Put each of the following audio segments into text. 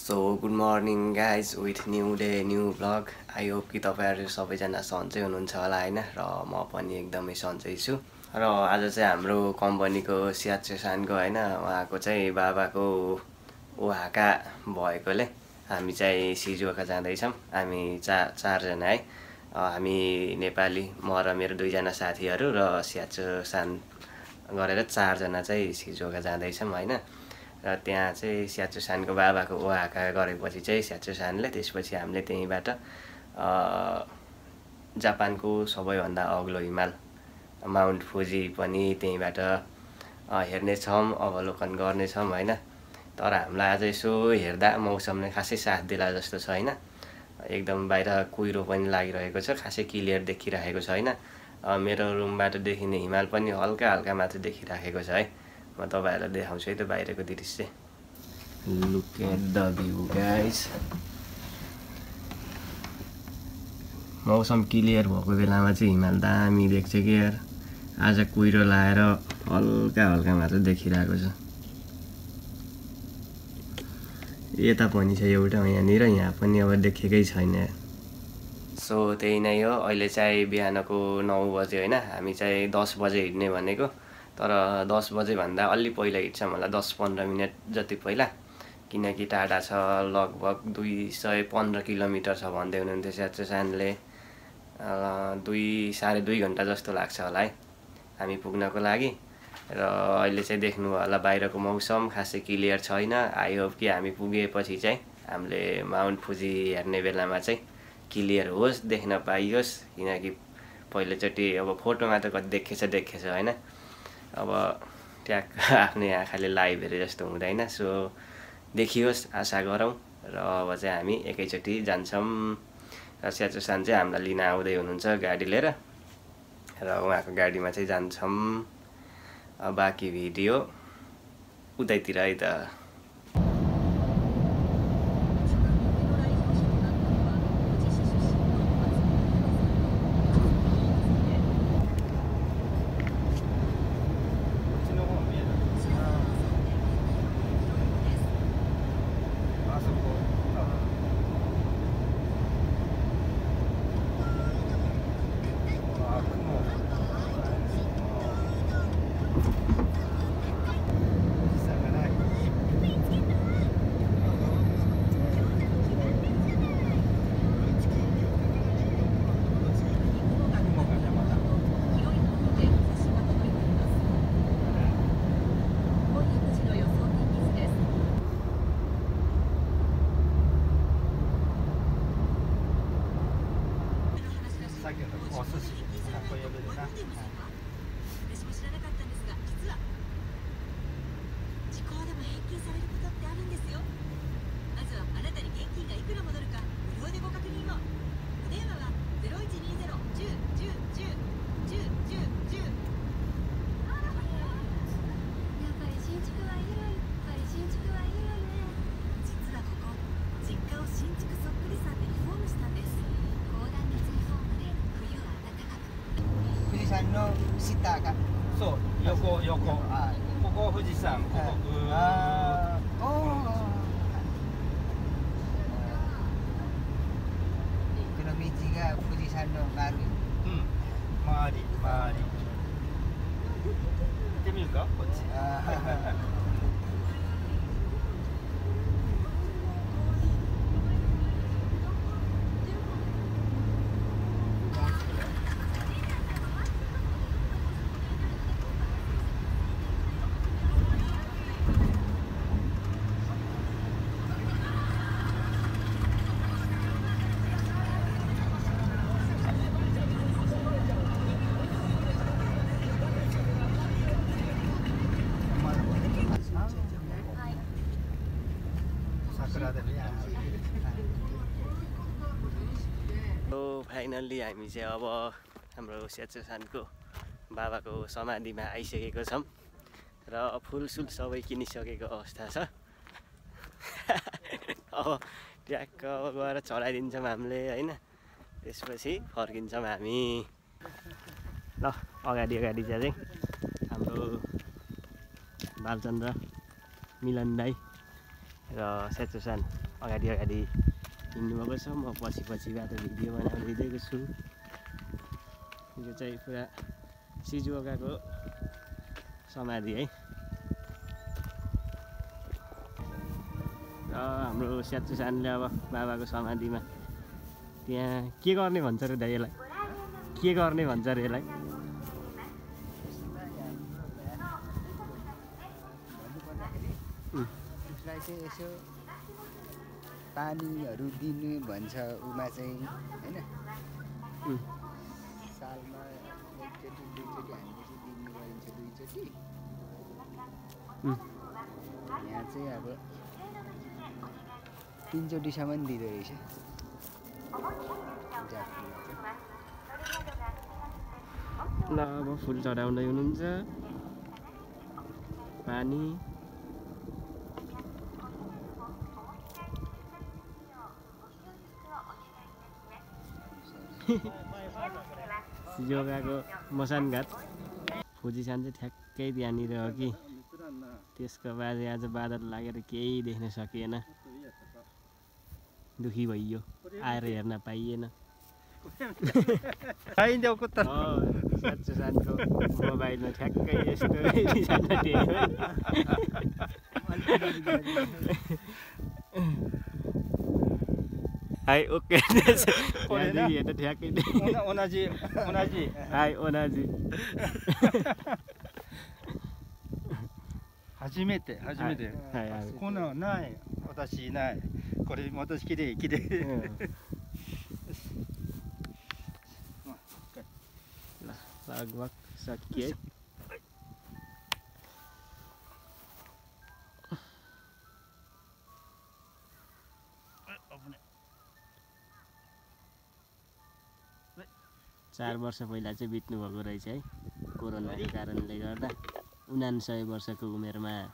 So good morning guys with new day new blog. I hope कि तपाईँहरू सबैजना सन्चै हुनुहुन्छ होला होइन, र म पनि एकदमै सन्चै छु। र आज चाहिँ हाम्रो कम्पनीको स्याचेसानको होइन उहाँको चाहिँ बाबाको उहाँका भएकोले हामी चाहिँ सिजुओका जाँदैछौँ। हामी चारजना है, हामी नेपाली, म र मेरो दुईजना साथीहरू र स्याचेसान गरेर चारजना चाहिँ सिजुओका जाँदैछौँ होइन। र त्यहाँ चाहिँ स्याचेसानको बाबाको ओहाका गरेपछि चाहिँ स्याचेसानले त्यसपछि हामीले त्यहीँबाट जापानको सबैभन्दा अग्लो हिमाल माउन्ट फुजी पनि त्यहीँबाट हेर्नेछौँ, अवलोकन गर्नेछौँ होइन। तर हामीलाई आज यसो हेर्दा मौसमले खासै साथ दिला जस्तो छ होइन। एकदम बाहिर कुहिरो पनि लागिरहेको छ, खासै क्लियर देखिरहेको छ होइन। मेरो रुमबाट देखिने हिमाल पनि हल्का हल्का मात्र देखिराखेको छ है। म तपाईहरुलाई देखाउँछु है त बाहिरको दृश्य। Look at the view guys. मौसम क्लियर भएको बेलामा चाहिँ हिमाल दामी देख्छ कि यार। आज कुहिरो लाएर हल्का हल्का मात्र देखिरहेको छ। यता पनि छ एउटा यहाँनिर, यहाँ पनि अब देखेकै छैन। सो त्यही नै हो। अहिले चाहिँ बिहानको 9 बजे होइन। हामी चाहिँ 10 बजे हिँड्ने भनेको, तर 10 बजे भन्दा अलि पहिला हिँड्छौँ होला, 10-15 मिनट जति पहिला, किनकि टाढा छ। लगभग 215 किलोमिटर छ भन्दै हुनुहुन्थ्यो स्याचेसानले। 2-2.5 घन्टा जस्तो लाग्छ होला है हामी पुग्नको लागि। र अहिले चाहिँ देख्नु होला बाहिरको मौसम खासै क्लियर छैन। आई होप कि हामी पुगेपछि चाहिँ हामीले माउन्ट फुजी हेर्ने बेलामा चाहिँ क्लियर होस्, देख्न पाइयोस्। किनकि पहिलोचोटि अब फोटोमा त कति देखेछ होइन, अब ट्याक्क आफ्नै आँखाले लाइभ हेरे जस्तो हुँदैन। सो देखियोस् आशा गरौँ। र अब चाहिँ हामी एकैचोटि जान्छौँ। र स्याचेसान चाहिँ हामीलाई लिन आउँदै हुनुहुन्छ गाडी लिएर, र उहाँको गाडीमा चाहिँ जान्छौँ। बाँकी भिडियो उतैतिर है त।そう、横、ここ富士山、ここぐーっと。この道が富士山の周り。周り。行ってみるか、こっち。फाइनल्ली हामी चाहिँ अब हाम्रो स्याचेसानको बाबाको समाधिमा आइसकेको छौँ र फुलसुल सबै किनिसकेको अवस्था छ। अब ट्याक्क गएर चढाइदिन्छौँ हामीले होइन, त्यसपछि फर्किन्छौँ हामी। ल अगाडि चाहिँ हाम्रो बालचन्द्र, मिलन दाई र स्याचेसान अगाडि अगाडि हिँड्नुभएको छ। म पछि पछिबाट भिडियो बनाउँदै दिएको छु। यो चाहिँ पुरा सिजुओकाको समाधि है। र हाम्रो स्याचुसानले अब बाबाको समाधिमा त्यहाँ के गर्ने भन्छ र दाइ यसलाई? के गर्ने भन्छ र यसलाई? उसलाई चाहिँ यसो पानीहरू दिनु भन्छ उमा चाहिँ होइन। सालमा एकचोटि दुईचोटि हामीले चाहिँ दिने गरिन्छ, दुईचोटि। यहाँ चाहिँ अब 3 चोटिसम्म दिँदो रहेछ। ल अब फुल चढाउँदै हुनुहुन्छ। पानी सिजुओकाको मसानघाट फुजिसान चाहिँ ठ्याक्कै त्यहाँनिर हो कि। त्यसको बादे आज बादल लागेर केही देख्न सकिएन। दुखी भइयो, आएर हेर्न पाइएन। स्याचुसानको मोबाइलमा ठ्याक्कै यस्तो हाई ओके ठ्याक्कै हाई ओनाजी 初めて初めて、はいはいこんなのない私いないこれ私きれいきれい、लगभग सकिए चार वर्ष पहिला चाहिँ बित्नु भएको रहेछ है कोरोनाको कारणले गर्दा 99 वर्षको उमेरमा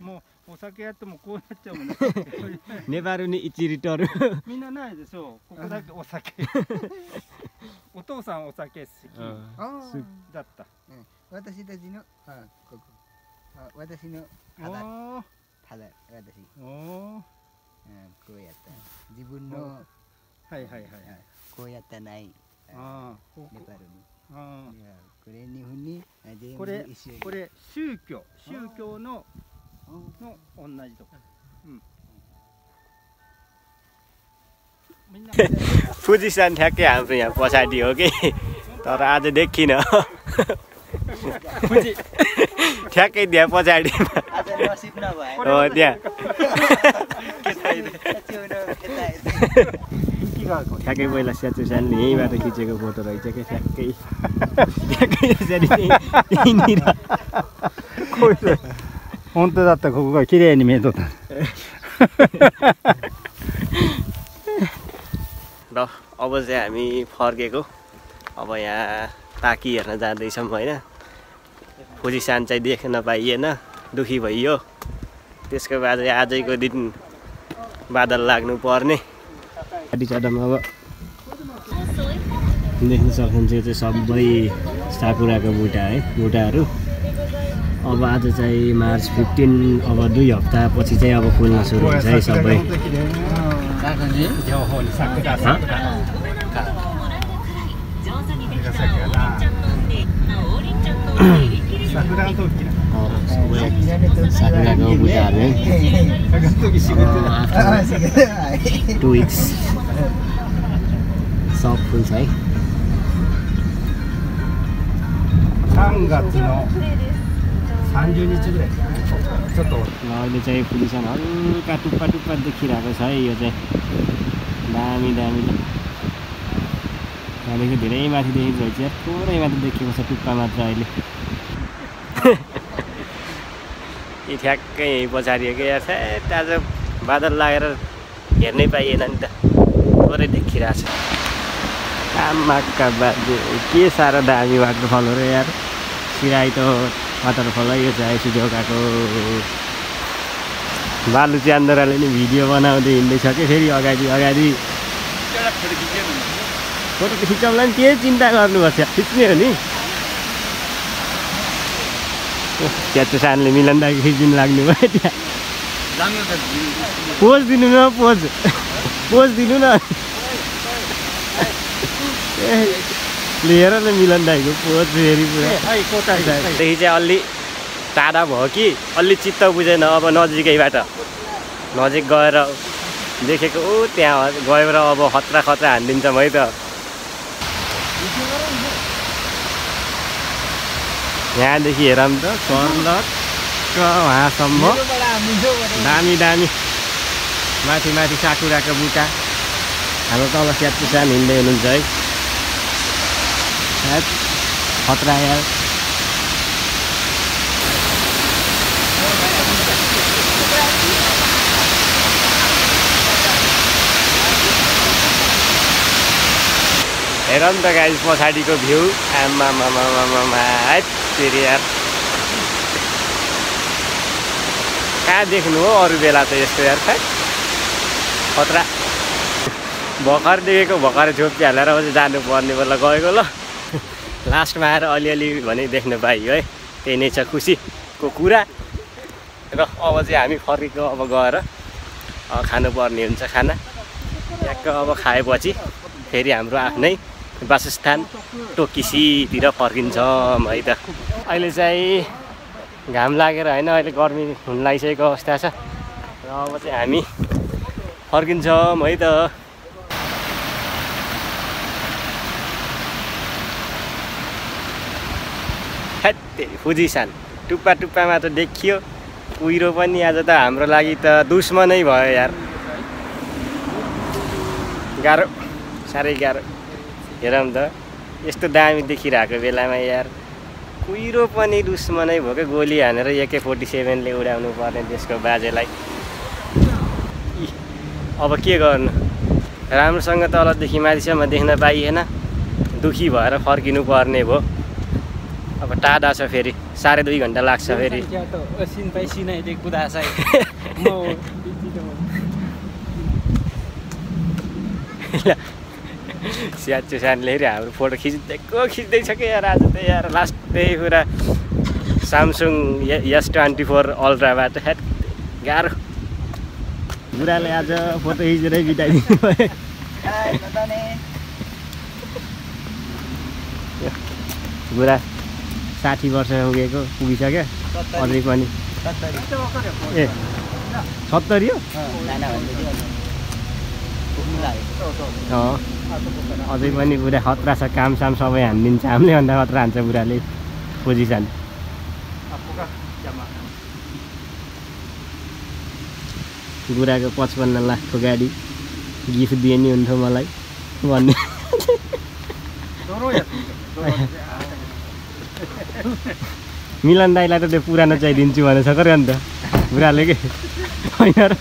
もうお酒やってもこうなっちゃうもんね नेपाली नि इचिरी टरु みんなないでしょここだけお酒お父さんお酒好きだった 私たちのここ私のただ私こうやった自分のはいはいはいこうやったないネパールにこれ日本に全部一緒にこれ宗教の同じとこफुजिसान ठ्याक्कै हाम्रो यहाँ पछाडि हो कि तर आज देखिन ठ्याक्कै त्यहाँ पछाडि हो त्यहाँ ठ्याक्कै पहिला स्याचुसानले यहीँबाट खिचेको फोटो रहेछ क्या ठ्याक्कै ठ्याक्कै यसरी यहीँनिर 本当だったここが綺麗に見えとった ल अब चाहिँ हामी फर्केको अब यहाँ ताकी हेर्न जाँदैछौँ होइन फुजिसान चाहिँ देख्न पाइएन दुखी भइयो त्यसको बाद आजैको दिन बादल लाग्नु पर्ने गाडी चढामा अब देख्न सक्नुहुन्छ यो चाहिँ सबै साकुराको बुटा है बुटाहरू अब आज चाहिँ मार्च 15 अब 2 हप्ता पछि चाहिँ अब फुल्न सुरु हुन्छ है सबै साकुराको बुटाहरू है 2 weeks सब फुल्छ है 3月の30日ぐらいちょっと अहिले चाहिँ फुलिसान हल्का टुप्पा टुप्पा देखिरहेको छ है यो चाहिँ दामी दामी यहाँदेखि धेरै माथि देखेको रहेछ थोरै माथि देखेको छ टुप्पा मात्र अहिले यी ठ्याक्कै यहीँ पछाडि हो कि यार ठ्याट आज बादल लागेर हेर्नै पाइएन नि त थोरै देखिरहेछ आमाका बाजे के साह्रो दामी वाटरफल हो र यार सिराइतो वाटरफल है यो चाहिँ सिजुओकाको बालु च्यान्दराले नि भिडियो बनाउँदै हिँड्दैछ कि फेरि अगाडि अगाडि फोटो खिचाउला नि के चिन्ता गर्नुपर्छ खिच्ने हो नि स्याचुसानले मिलन दाइको खिचिदिनु लाग्नु भयो त्यहाँ पोज दिनु न पोज दिनु न लिएर न मिलन दाइको पोज फेरि पुरादेखि चाहिँ अलि टाढा भयो कि अलि चित्त बुझेन अब नजिकैबाट नजिक गएर देखेको त्यहाँ गएर अब खतरा हानिदिन्छौँ है त यहाँदेखि हेरौँ त सर्लक्क वहाँसम्म दामी माथि साकुराको बुटा हाम्रो तल स्याहान हिँड्दै हुनुहुन्छ है खतरा यार हेरौँ त गाइस पछाडिको भ्यू आमा फेरि यार कहाँ देख्नु हो अरू बेला त यस्तो यार खतरा भर्खर देखेको भर्खर झोप्पी हालेर चाहिँ जानुपर्ने बेला गएको ल लास्टमा आएर अलिअलि भने देख्न पाइयो है त्यही नै छ खुसीको कुरा र अब चाहिँ हामी फर्केको अब गएर खानुपर्ने हुन्छ खाना ट्याक्क अब खाएपछि फेरि हाम्रो आफ्नै वासस्थान टोकिसीतिर फर्किन्छौँ है त अहिले चाहिँ घाम लागेर होइन अहिले गर्मी हुन लागिसकेको अवस्था छ र अब चाहिँ हामी फर्किन्छौँ है त फुजिसान टुप्पामा त देखियो कुहिरो पनि आज त हाम्रो लागि त दुश्मनै भयो यार गाह्रो साह्रै गाह्रो हेरौँ त यस्तो दामी देखिरहेको बेलामा यार कुहिरो पनि दुश्मनै भयो क्या गोली हानेर AK-47ले उडाउनु पर्ने त्यसको बाजेलाई अब के गर्नु राम्रोसँग तलदेखि माथिसम्म देख्न पाइएन दुखी भएर फर्किनु पर्ने भयो अब टाढा छ फेरि 2.5 घन्टा लाग्छ फेरि स्याहानले फेरि हाम्रो फोटो खिच्दैछ क्या यार आज त यार लास्ट त्यही कुरा सामसुङ S24 अल्ट्राबाट गाह्रो बुढाले आज फोटो खिचेरै बिताइदिनु भयो बुढा 60 वर्ष पुगिसक्यो अझै पनि ए 70 हो अझै पनि बुढा खतरा छ कामसाम सबै हानिदिन्छ हामीले भन्दा खतरा हान्छ बुढाले पोजिसन बुढाको 55 लाखको गाडी गिफ्ट दिए नि हुन्थ्यो मलाई भन्ने मिलन दाइलाई त त्यो पुरानो चाहिदिन्छु भनेको छ अन्त बुढाले के होइन र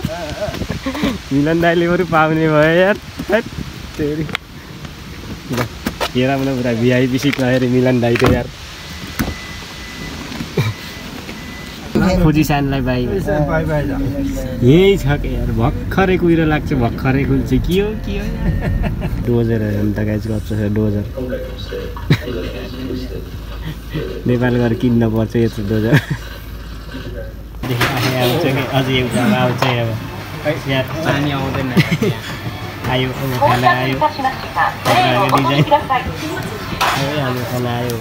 मिलन दाइले बरु पाउने भयो यार तेरि हेर मलाई पुरा VIP सिट नहेरे मिलन दाइ त यार पोजिसनलाई बाई यही छ कि यार भर्खरै कुहिरो लाग्छ भर्खरै खुल्छ के हो डोजर अन्त गाइस गर्छ डोजर नेपाल गएर किन्न पर्छ यत्रो डोजर आउँछ कि अझै एउटा आउँछ अब यार पानी आउँदैन आयो खाना आयो डिजाइन हाम्रो खाना आयो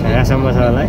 खानासम्म छ होला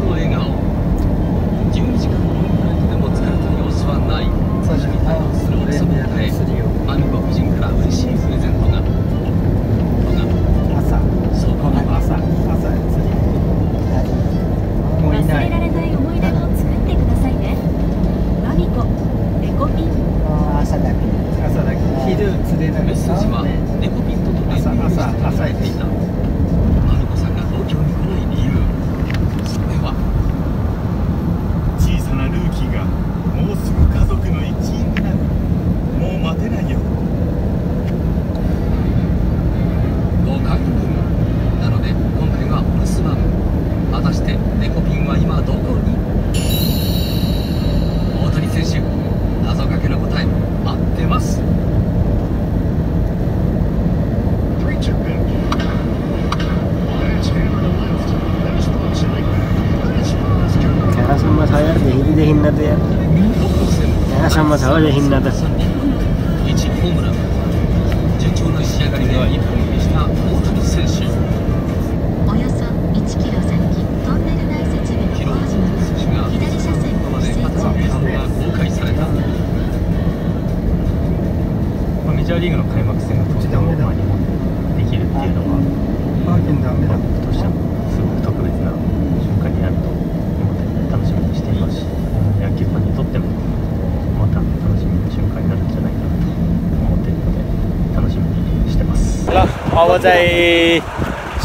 यार फेरि देखिन्न त यार यहाँसम्म छ देखिन्न त メジャーリーグの開幕戦がとても日本でできるっていうのは僕としてもすごく特別な瞬間になると思って楽しみにしていますし、野球ファンにとってもまた楽しみな瞬間になるんじゃないかなと思っているので楽しみにしてます。ल अब चाहिँ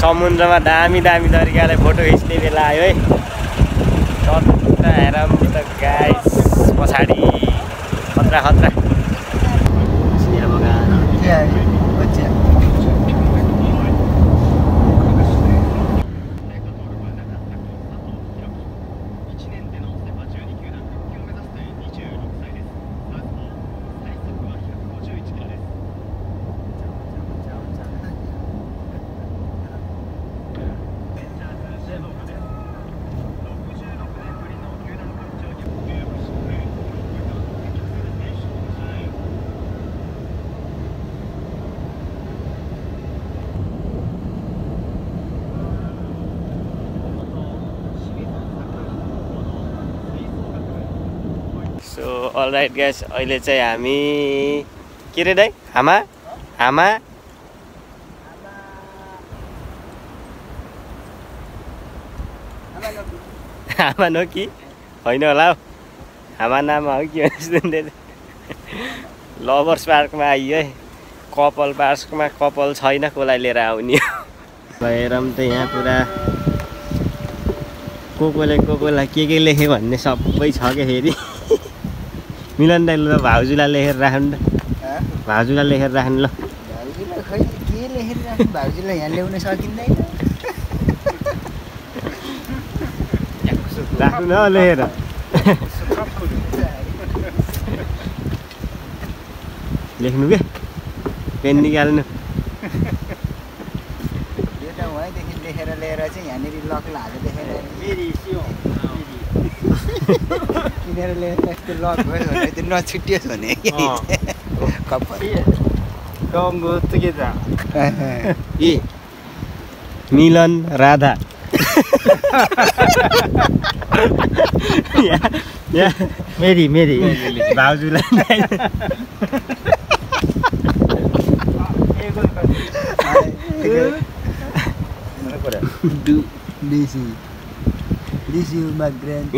समुद्रमा दामी दामी तरिकाले फोटो खिच्ने बेला आयो है। टट्ट हेरौँ त गाइस पछाडि खतरा खतरा चिया बगान सो अलराइट गाइस अहिले चाहिँ हामी के रे दाइ आमा आमा नो कि होइन होला हौ आमा नाम हो के भन्छ लभर्स पार्कमा आइयो है कपाल पार्कमा कपाल छैन कसलाई लिएर आउने हेरौँ त यहाँ पुरा कोलाई के लेख्यो भन्ने सबै छ क्या फेरि मिलन दाइले त भाउजूलाई लेखेर राख्नु त भाउजूलाई लेखेर राख्नु ल भाउजूलाई खै के लेखेर राख्नु भाउजूलाई यहाँ ल्याउन सकिँदैन राख्नु न लेखेर लेख्नु के पेन निकाल्नु यो त वहीँदेखि लेखेर ल्याएर चाहिँ यहाँनिर लक हालेर देखेर किनेर ल्याएर यस्तो लक भयो भने त्यो नछुटियोस् भने ए मिलन राधा मेरी भाउजूलाई This is my grand.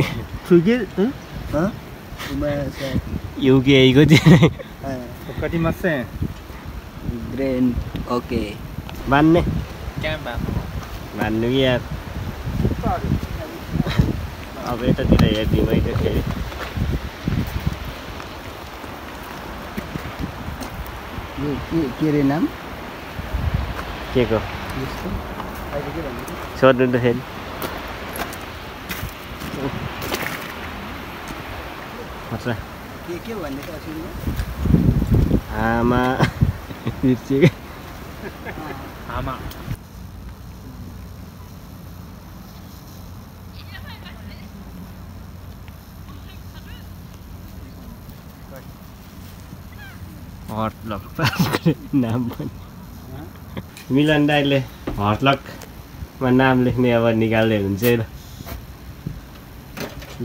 Forget? Huh? UK go there. Wakarimasen. Grand. Okay. Manne. मान्नु कि यार अब यतातिर हेरिदिउँ है त फेरि के रे नाम के को सोध्नु त फेरि अच्छा के भन्दै छ सुन्नु आमा बिर्सियो आमा हटलक नाम पनि मिलन दाइले हटलकमा नाम लेख्ने अब निकाल्दै हुन्छ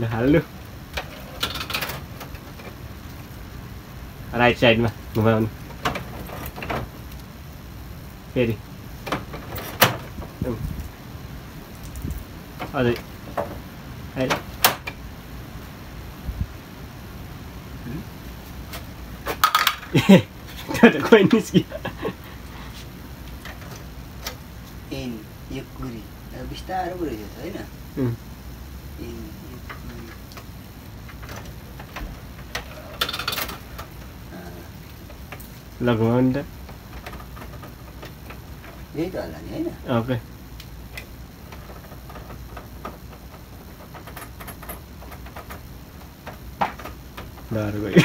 ल हाल्नु राइट साइडमा घुमाउनु फेरि अझै कोही निस्कियो यो कुरी बिस्तारो पो रहेछ होइन ल घुमाउनु त यही त होला नि होइन ओके डर गयो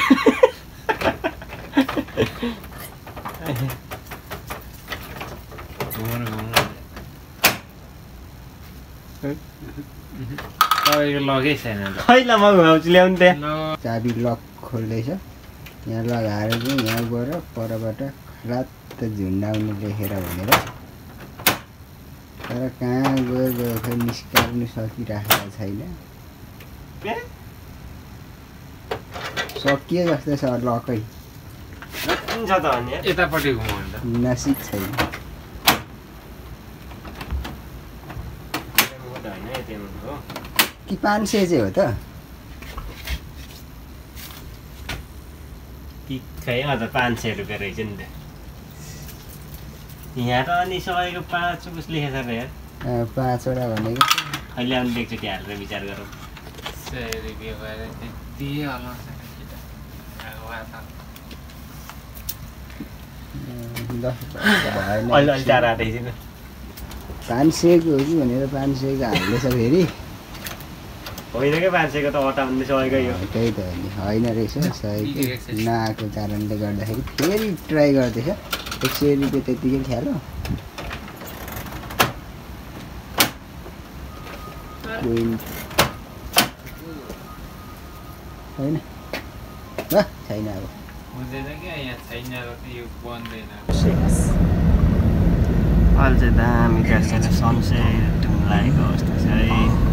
तपाईँको लगै छैन ल पहिला म घुमाउँछु ल्याउनु त्यहाँ चाबी लक खोल्दैछ यहाँ लगाएर चाहिँ यहाँ गएर परबाट रात झुन्डाउनु लेखेर भनेर तर कहाँ गयो खै निस्कार्नु सकिराखेको छैन सकियो जस्तो छ लकै छ त भने यतापट्टि घुमाउनु त नसिक छैन कि 500 चाहिँ हो त कि खै अझ 500 रुपियाँ रहेछ नि त यहाँ त अनि सबैको 5 कुछ लेखेछ र यार 5 वटा भनेको अहिले आउनु एकचोटि हालेर विचार गरौँ 100 रुपियाँ भएर त्यति हलाउँछ अहिले अहिले चार आँटेछ 500 को हो कि भनेर 500 को हाल्दैछ फेरि होइन क्या 500 को त अटाउनु सकेकै हो त्यही त होइन रहेछ सही नआएको कारणले गर्दाखेरि फेरि ट्राई गर्दैछ 100 रुपियाँ त्यतिकै ख्यालो होइन ल छैन अब हुँदैन क्या यहाँ छैन र यो बन्दैन अहिले चाहिँ दामी क्या सनसेट लागेको अवस्था छ है